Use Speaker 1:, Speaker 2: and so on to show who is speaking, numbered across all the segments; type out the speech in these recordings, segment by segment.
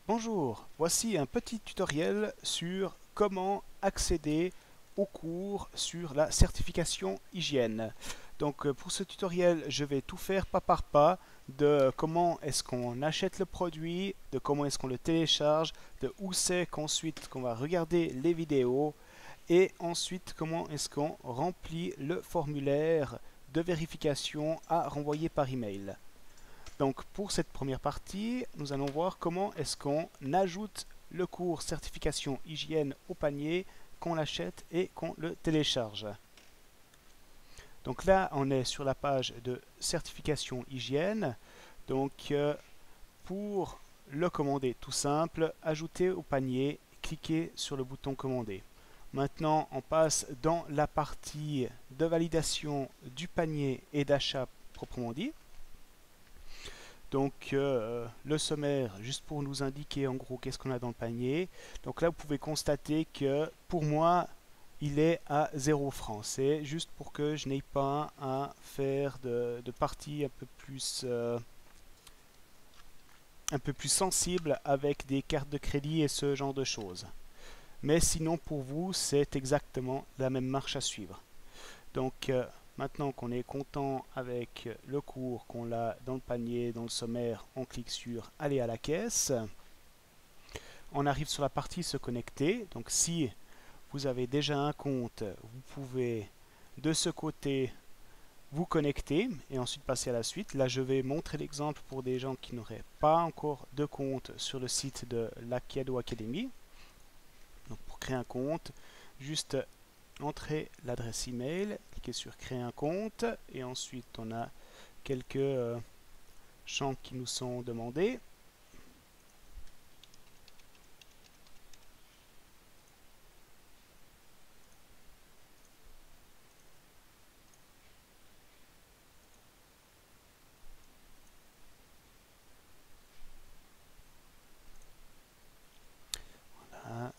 Speaker 1: Bonjour, voici un petit tutoriel sur comment accéder au cours sur la certification hygiène. Donc pour ce tutoriel, je vais tout faire pas par pas de comment est-ce qu'on achète le produit, de comment est-ce qu'on le télécharge, de où c'est qu'ensuite qu'on va regarder les vidéos et ensuite comment est-ce qu'on remplit le formulaire de vérification à renvoyer par email. Donc pour cette première partie, nous allons voir comment est-ce qu'on ajoute le cours certification hygiène au panier, qu'on l'achète et qu'on le télécharge. Donc là, on est sur la page de certification hygiène. Donc pour le commander, tout simple, ajouter au panier, cliquez sur le bouton commander. Maintenant, on passe dans la partie de validation du panier et d'achat proprement dit. Donc le sommaire, juste pour nous indiquer en gros qu'est-ce qu'on a dans le panier. Donc là, vous pouvez constater que pour moi, il est à 0 francs. C'est juste pour que je n'aie pas à faire de parties un peu plus sensibles avec des cartes de crédit et ce genre de choses. Mais sinon, pour vous, c'est exactement la même marche à suivre. Donc maintenant qu'on est content avec le cours, qu'on l'a dans le panier, dans le sommaire, on clique sur aller à la caisse. On arrive sur la partie se connecter. Donc si vous avez déjà un compte, vous pouvez de ce côté vous connecter et ensuite passer à la suite. Là je vais montrer l'exemple pour des gens qui n'auraient pas encore de compte sur le site de la Kiado Academy. Donc pour créer un compte, juste entrer l'adresse email, cliquez sur créer un compte et ensuite on a quelques champs qui nous sont demandés. Voilà.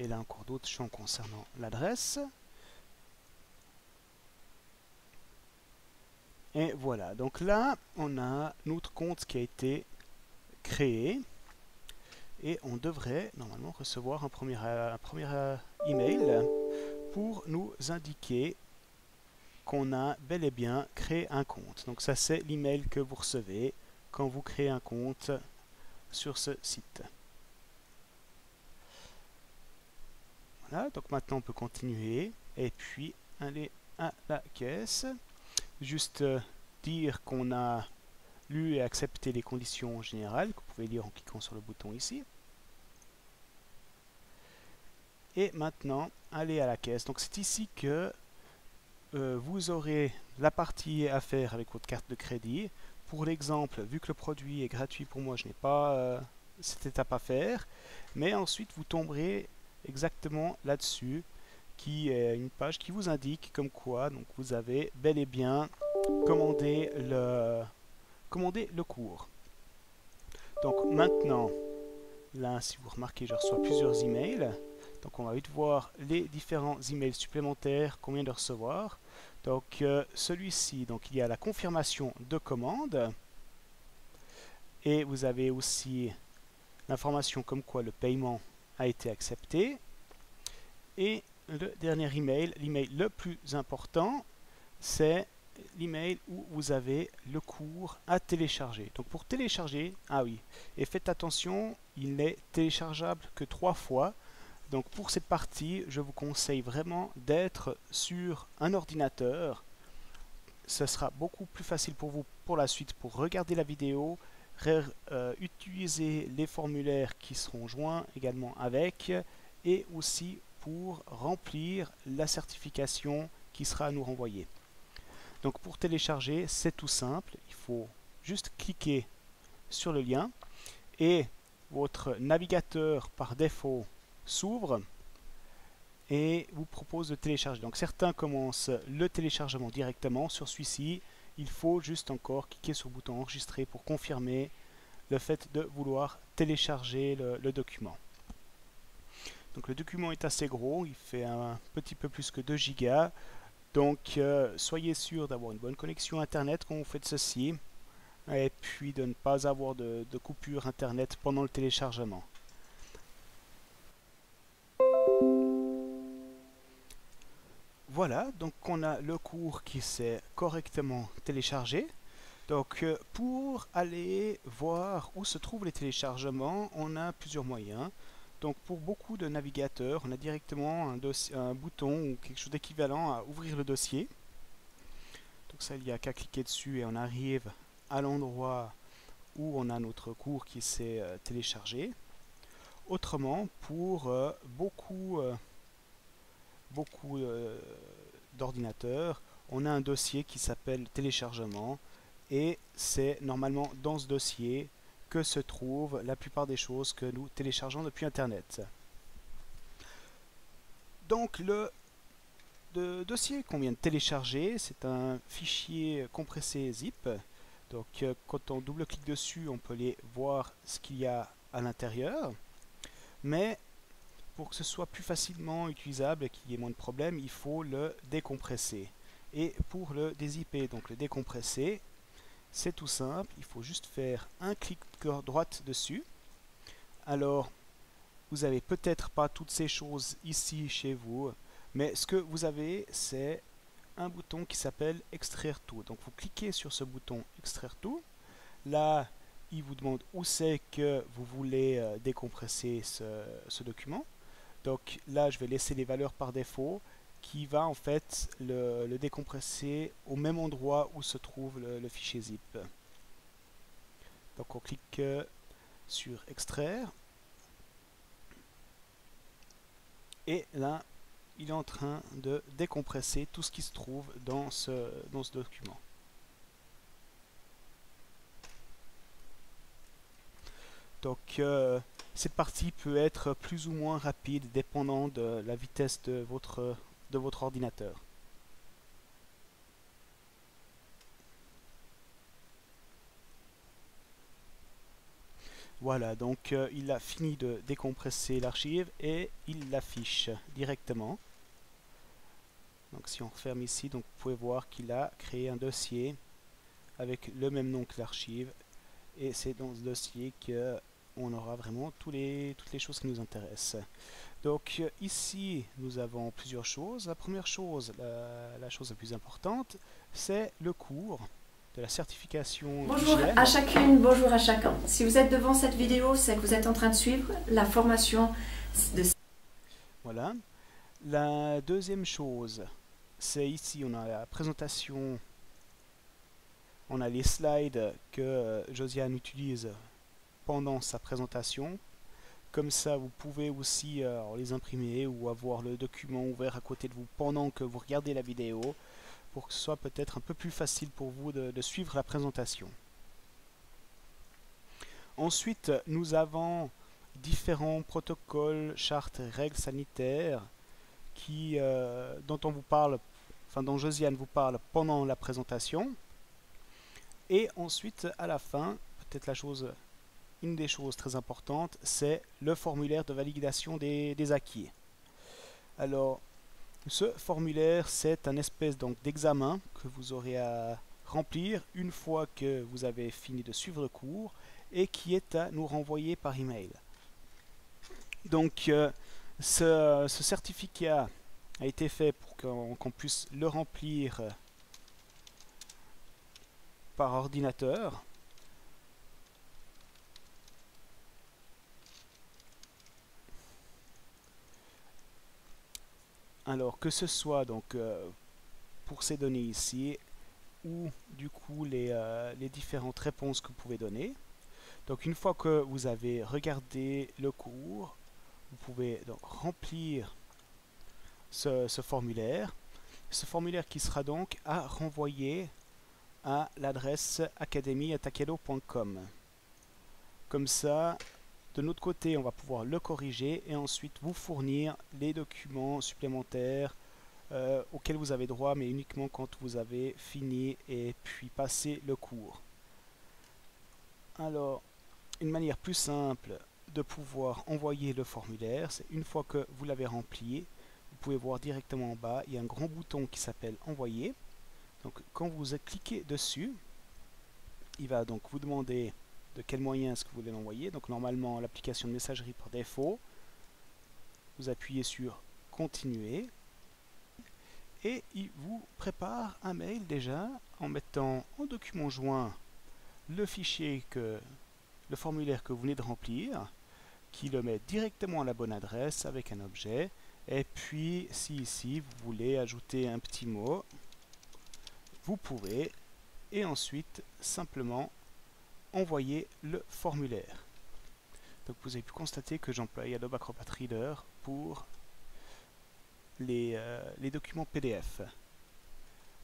Speaker 1: Et là encore d'autres champs concernant l'adresse. Et voilà, donc là on a notre compte qui a été créé et on devrait normalement recevoir un premier email pour nous indiquer qu'on a bel et bien créé un compte. Donc ça c'est l'email que vous recevez quand vous créez un compte sur ce site. Voilà, donc maintenant on peut continuer et puis aller à la caisse. Juste dire qu'on a lu et accepté les conditions générales, que vous pouvez lire en cliquant sur le bouton ici. Et maintenant, aller à la caisse. Donc c'est ici que vous aurez la partie à faire avec votre carte de crédit. Pour l'exemple, vu que le produit est gratuit pour moi, je n'ai pas cette étape à faire. Mais ensuite, vous tomberez exactement là-dessus, qui est une page qui vous indique comme quoi donc vous avez bel et bien commandé le cours. Donc maintenant, là, si vous remarquez, je reçois plusieurs emails. Donc on va vite voir les différents emails supplémentaires qu'on vient de recevoir. Donc celui-ci, donc il y a la confirmation de commande. Et vous avez aussi l'information comme quoi le paiement a été accepté. Et le dernier email, l'email le plus important, c'est l'email où vous avez le cours à télécharger. Donc pour télécharger, ah oui, et faites attention, il n'est téléchargeable que 3 fois. Donc pour cette partie, je vous conseille vraiment d'être sur un ordinateur. Ce sera beaucoup plus facile pour vous pour la suite pour regarder la vidéo, utiliser les formulaires qui seront joints également avec et aussi pour remplir la certification qui sera à nous renvoyer. Donc pour télécharger, c'est tout simple. Il faut juste cliquer sur le lien et votre navigateur par défaut s'ouvre et vous propose de télécharger. Donc certains commencent le téléchargement directement. Sur celui-ci, il faut juste encore cliquer sur le bouton enregistrer pour confirmer le fait de vouloir télécharger le document. Donc le document est assez gros, il fait un petit peu plus que 2 gigas. Donc soyez sûr d'avoir une bonne connexion internet quand vous faites ceci, et puis de ne pas avoir de coupure internet pendant le téléchargement. Voilà, donc on a le cours qui s'est correctement téléchargé. Donc pour aller voir où se trouvent les téléchargements, on a plusieurs moyens. Donc pour beaucoup de navigateurs, on a directement un bouton ou quelque chose d'équivalent à ouvrir le dossier. Donc ça, il n'y a qu'à cliquer dessus et on arrive à l'endroit où on a notre cours qui s'est téléchargé. Autrement, pour beaucoup d'ordinateurs, on a un dossier qui s'appelle téléchargement et c'est normalement dans ce dossier que se trouvent la plupart des choses que nous téléchargeons depuis Internet. Donc le dossier qu'on vient de télécharger, c'est un fichier compressé zip. Donc quand on double-clique dessus, on peut aller voir ce qu'il y a à l'intérieur. Mais pour que ce soit plus facilement utilisable et qu'il y ait moins de problèmes, il faut le décompresser. Et pour le dézipper, donc le décompresser, c'est tout simple, il faut juste faire un clic droit dessus. Alors, vous n'avez peut-être pas toutes ces choses ici chez vous, mais ce que vous avez, c'est un bouton qui s'appelle extraire tout. Donc vous cliquez sur ce bouton extraire tout. Là, il vous demande où c'est que vous voulez décompresser ce document. Donc là, je vais laisser les valeurs par défaut qui va en fait le décompresser au même endroit où se trouve le fichier zip. Donc on clique sur extraire. Et là, il est en train de décompresser tout ce qui se trouve dans ce document. Donc cette partie peut être plus ou moins rapide dépendant de la vitesse de votre ordinateur. Voilà, donc il a fini de décompresser l'archive et il l'affiche directement. Donc si on referme ici, donc vous pouvez voir qu'il a créé un dossier avec le même nom que l'archive. Et c'est dans ce dossier qu'on aura vraiment toutes les choses qui nous intéressent. Donc ici, nous avons plusieurs choses. La première chose, la chose la plus importante, c'est le cours de la certification
Speaker 2: Bonjour
Speaker 1: IGN.
Speaker 2: à chacune, bonjour à chacun. Si vous êtes devant cette vidéo, c'est que vous êtes en train de suivre la formation de...
Speaker 1: Voilà. La deuxième chose, c'est ici, on a la présentation, on a les slides que Josiane utilise pendant sa présentation. Comme ça, vous pouvez aussi les imprimer ou avoir le document ouvert à côté de vous pendant que vous regardez la vidéo pour que ce soit peut-être un peu plus facile pour vous de suivre la présentation. Ensuite, nous avons différents protocoles, chartes, règles sanitaires dont on vous parle, enfin dont Josiane vous parle pendant la présentation. Et ensuite, à la fin, peut-être une des choses très importantes, c'est le formulaire de validation des acquis. Alors, ce formulaire, c'est un espèce d'examen que vous aurez à remplir une fois que vous avez fini de suivre le cours et qui est à nous renvoyer par email. Donc, ce certificat a été fait pour qu'on puisse le remplir par ordinateur. Alors que ce soit donc pour ces données ici ou du coup les différentes réponses que vous pouvez donner. Donc une fois que vous avez regardé le cours, vous pouvez donc remplir ce formulaire. Ce formulaire qui sera donc à renvoyer à l'adresse academy@takelo.com. Comme ça, de notre côté, on va pouvoir le corriger et ensuite vous fournir les documents supplémentaires auxquels vous avez droit, mais uniquement quand vous avez fini et puis passé le cours. Alors, une manière plus simple de pouvoir envoyer le formulaire, c'est une fois que vous l'avez rempli, vous pouvez voir directement en bas, il y a un grand bouton qui s'appelle Envoyer. Donc quand vous cliquez dessus, il va donc vous demander de quel moyen est-ce que vous voulez l'envoyer. Donc normalement l'application de messagerie par défaut, vous appuyez sur Continuer et il vous prépare un mail déjà en mettant en document joint le fichier le formulaire que vous venez de remplir, qui le met directement à la bonne adresse avec un objet. Et puis si ici vous voulez ajouter un petit mot, vous pouvez, et ensuite simplement envoyer le formulaire. Donc vous avez pu constater que j'emploie Adobe Acrobat Reader pour les documents PDF.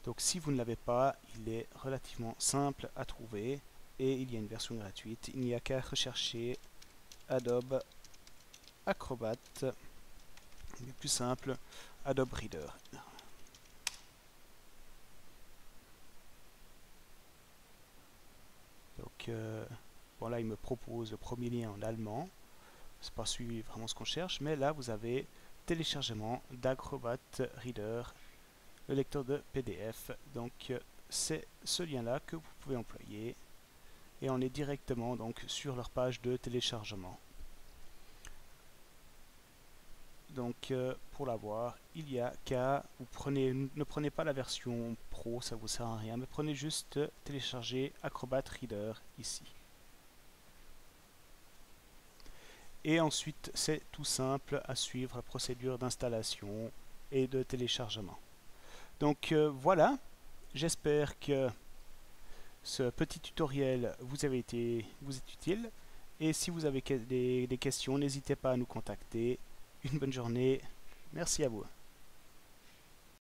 Speaker 1: Donc si vous ne l'avez pas, il est relativement simple à trouver et il y a une version gratuite. Il n'y a qu'à rechercher Adobe Acrobat, le plus simple, Adobe Reader. Donc bon, là il me propose le premier lien en allemand, c'est pas celui vraiment ce qu'on cherche, mais là vous avez téléchargement d'Acrobat Reader, le lecteur de PDF. Donc c'est ce lien là que vous pouvez employer et on est directement donc sur leur page de téléchargement. Donc pour l'avoir, il y a qu'à, ne prenez pas la version pro, ça vous sert à rien, mais prenez juste télécharger Acrobat Reader ici. Et ensuite c'est tout simple à suivre la procédure d'installation et de téléchargement. Donc voilà, j'espère que ce petit tutoriel vous est utile, et si vous avez des questions, n'hésitez pas à nous contacter. Une bonne journée, merci à vous.